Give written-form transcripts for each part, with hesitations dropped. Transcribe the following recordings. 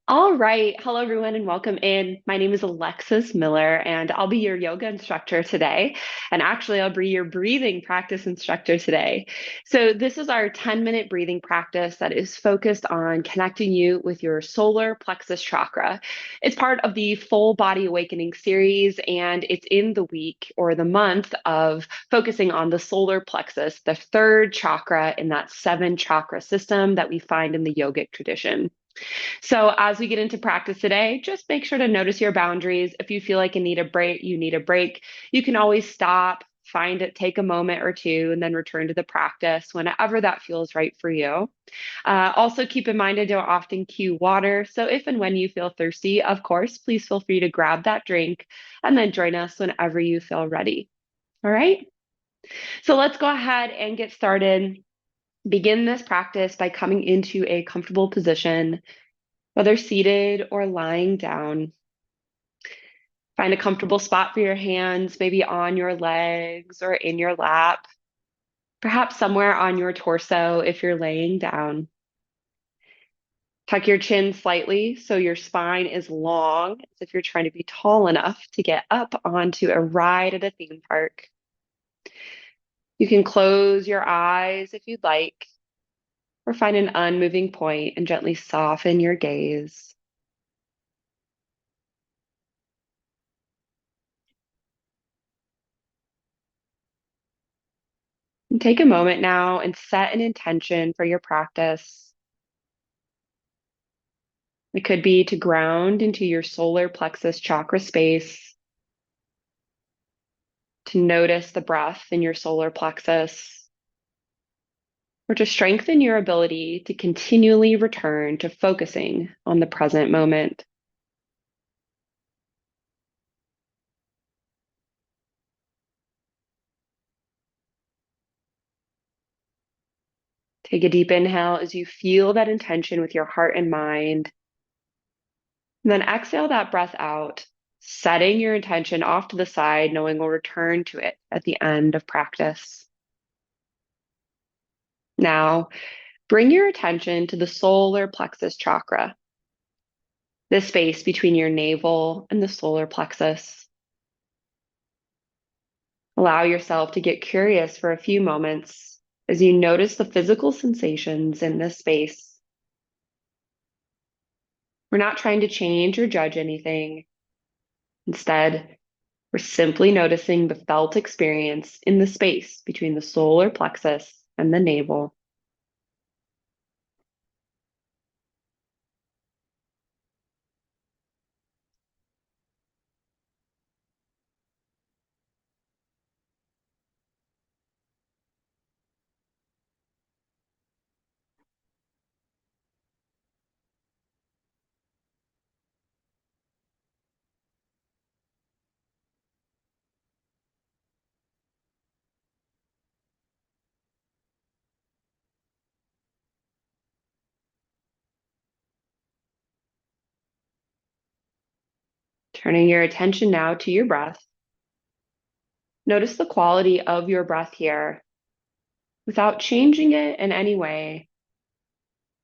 All right. Hello, everyone, and welcome in. My name is Alexis Miller, and I'll be your yoga instructor today. And actually, I'll be your breathing practice instructor today. So, this is our 10-minute breathing practice that is focused on connecting you with your solar plexus chakra. It's part of the Full Body Awakening series, and it's in the week or the month of focusing on the solar plexus, the third chakra in that seven chakra system that we find in the yogic tradition. So as we get into practice today, just make sure to notice your boundaries. If you feel like you need a break, you can always stop, find it, take a moment or two, and then return to the practice whenever that feels right for you. Also, keep in mind I don't often cue water. So if and when you feel thirsty, of course, please feel free to grab that drink and then join us whenever you feel ready. All right. So let's go ahead and get started. Begin this practice by coming into a comfortable position, whether seated or lying down. Find a comfortable spot for your hands, maybe on your legs or in your lap, perhaps somewhere on your torso if you're laying down. Tuck your chin slightly so your spine is long, as if you're trying to be tall enough to get up onto a ride at a theme park. You can close your eyes if you'd like, or find an unmoving point and gently soften your gaze. And take a moment now and set an intention for your practice. It could be to ground into your solar plexus chakra space, to notice the breath in your solar plexus, or to strengthen your ability to continually return to focusing on the present moment. Take a deep inhale as you feel that intention with your heart and mind. And then exhale that breath out, setting your intention off to the side, knowing we'll return to it at the end of practice. Now, bring your attention to the solar plexus chakra, the space between your navel and the solar plexus. Allow yourself to get curious for a few moments as you notice the physical sensations in this space. We're not trying to change or judge anything. Instead, we're simply noticing the felt experience in the space between the solar plexus and the navel. Turning your attention now to your breath. Notice the quality of your breath here without changing it in any way.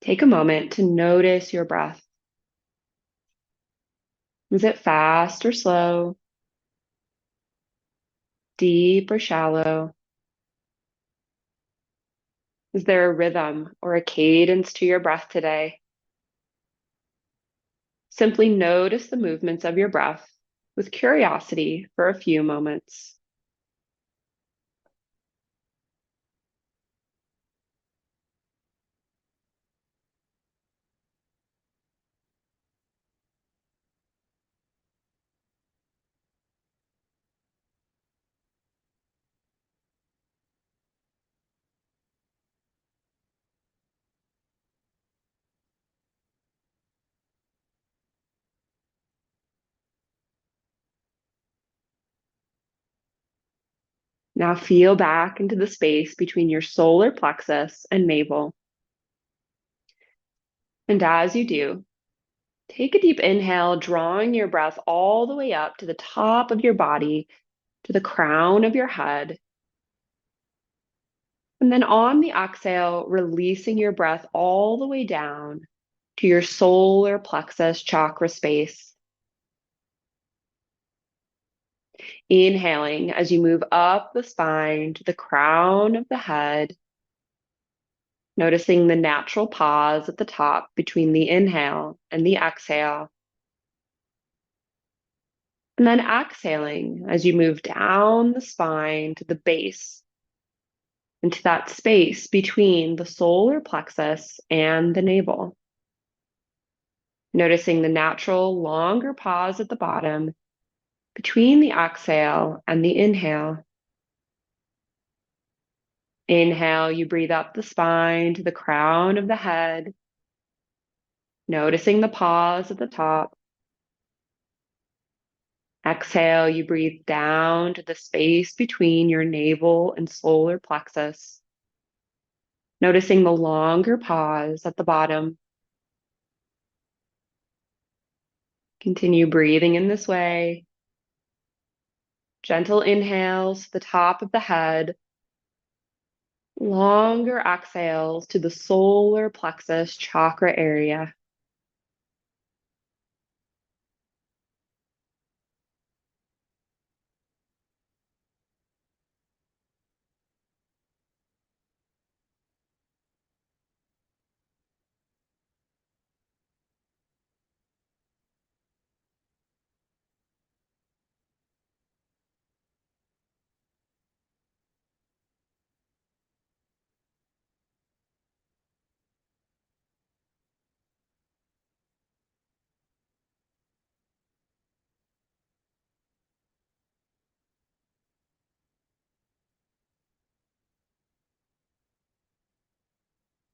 Take a moment to notice your breath. Is it fast or slow? Deep or shallow? Is there a rhythm or a cadence to your breath today? Simply notice the movements of your breath with curiosity for a few moments. Now feel back into the space between your solar plexus and navel. And as you do, Take a deep inhale, drawing your breath all the way up to the top of your body, to the crown of your head. And then on the exhale, releasing your breath all the way down to your solar plexus chakra space. Inhaling as you move up the spine to the crown of the head, noticing the natural pause at the top between the inhale and the exhale. And then exhaling as you move down the spine to the base, into that space between the solar plexus and the navel. Noticing the natural longer pause at the bottom between the exhale and the inhale. Inhale, you breathe up the spine to the crown of the head, noticing the pause at the top. Exhale, you breathe down to the space between your navel and solar plexus, noticing the longer pause at the bottom. Continue breathing in this way. Gentle inhales to the top of the head, longer exhales to the solar plexus chakra area.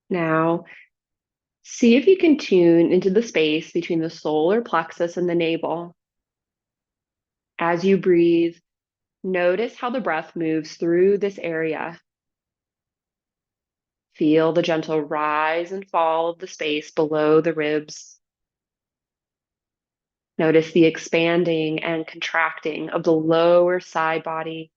Now, see if you can tune into the space between the solar plexus and the navel. As you breathe, notice how the breath moves through this area. Feel the gentle rise and fall of the space below the ribs. Notice the expanding and contracting of the lower side body.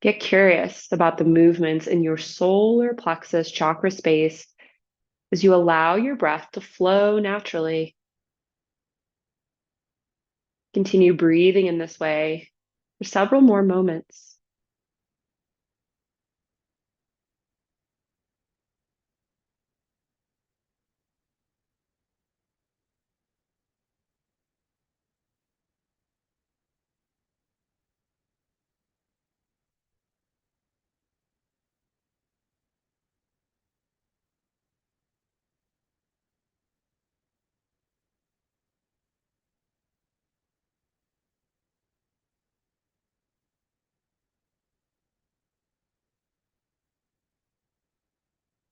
Get curious about the movements in your solar plexus chakra space as you allow your breath to flow naturally. Continue breathing in this way for several more moments.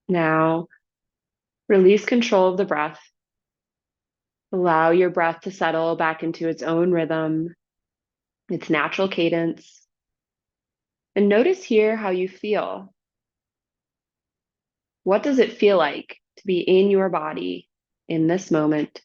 Now, release control of the breath. Allow your breath to settle back into its own rhythm, its natural cadence. And notice here how you feel. What does it feel like to be in your body in this moment?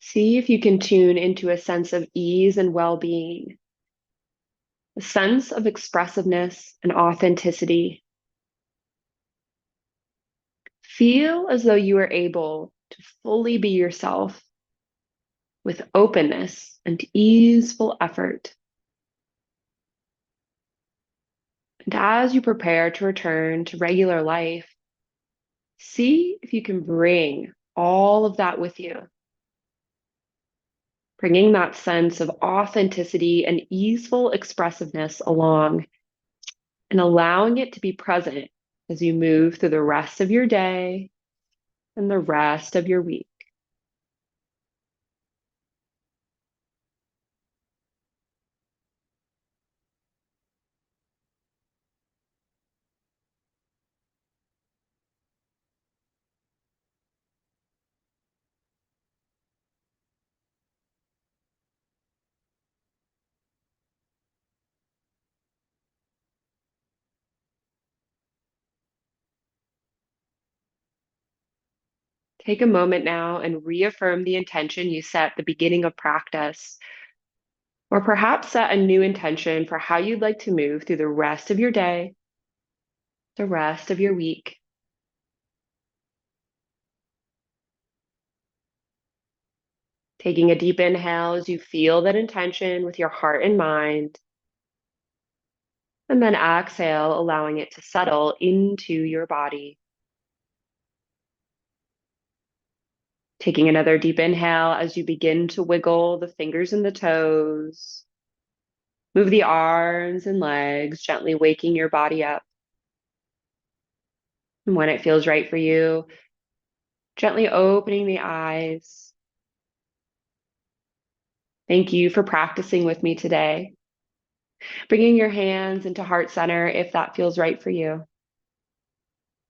See if you can tune into a sense of ease and well-being, a sense of expressiveness and authenticity. Feel as though you are able to fully be yourself with openness and easeful effort. And as you prepare to return to regular life, see if you can bring all of that with you, bringing that sense of authenticity and easeful expressiveness along and allowing it to be present as you move through the rest of your day and the rest of your week. Take a moment now and reaffirm the intention you set at the beginning of practice, or perhaps set a new intention for how you'd like to move through the rest of your day, the rest of your week. Taking a deep inhale as you feel that intention with your heart and mind, and then exhale, allowing it to settle into your body. Taking another deep inhale as you begin to wiggle the fingers and the toes. Move the arms and legs, gently waking your body up. And when it feels right for you, gently opening the eyes. Thank you for practicing with me today. Bringing your hands into heart center if that feels right for you.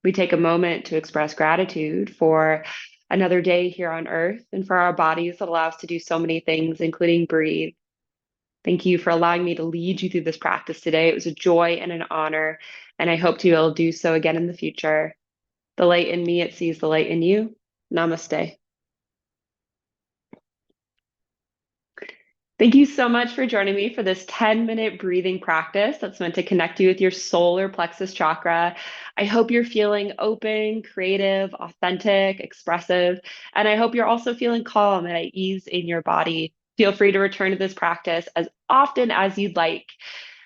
We take a moment to express gratitude for another day here on earth and for our bodies that allow us to do so many things, including breathe. Thank you for allowing me to lead you through this practice today. It was a joy and an honor, and I hope to be able to do so again in the future. The light in me, it sees the light in you. Namaste. Thank you so much for joining me for this 10-minute breathing practice that's meant to connect you with your solar plexus chakra. I hope you're feeling open, creative, authentic, expressive, and I hope you're also feeling calm and at ease in your body. Feel free to return to this practice as often as you'd like.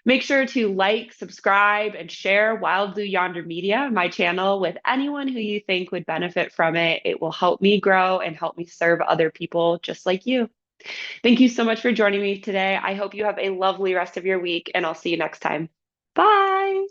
Make sure to like, subscribe, and share Wild Blue Yonder Media, my channel, with anyone who you think would benefit from it. It will help me grow and help me serve other people just like you. Thank you so much for joining me today. I hope you have a lovely rest of your week, and I'll see you next time. Bye.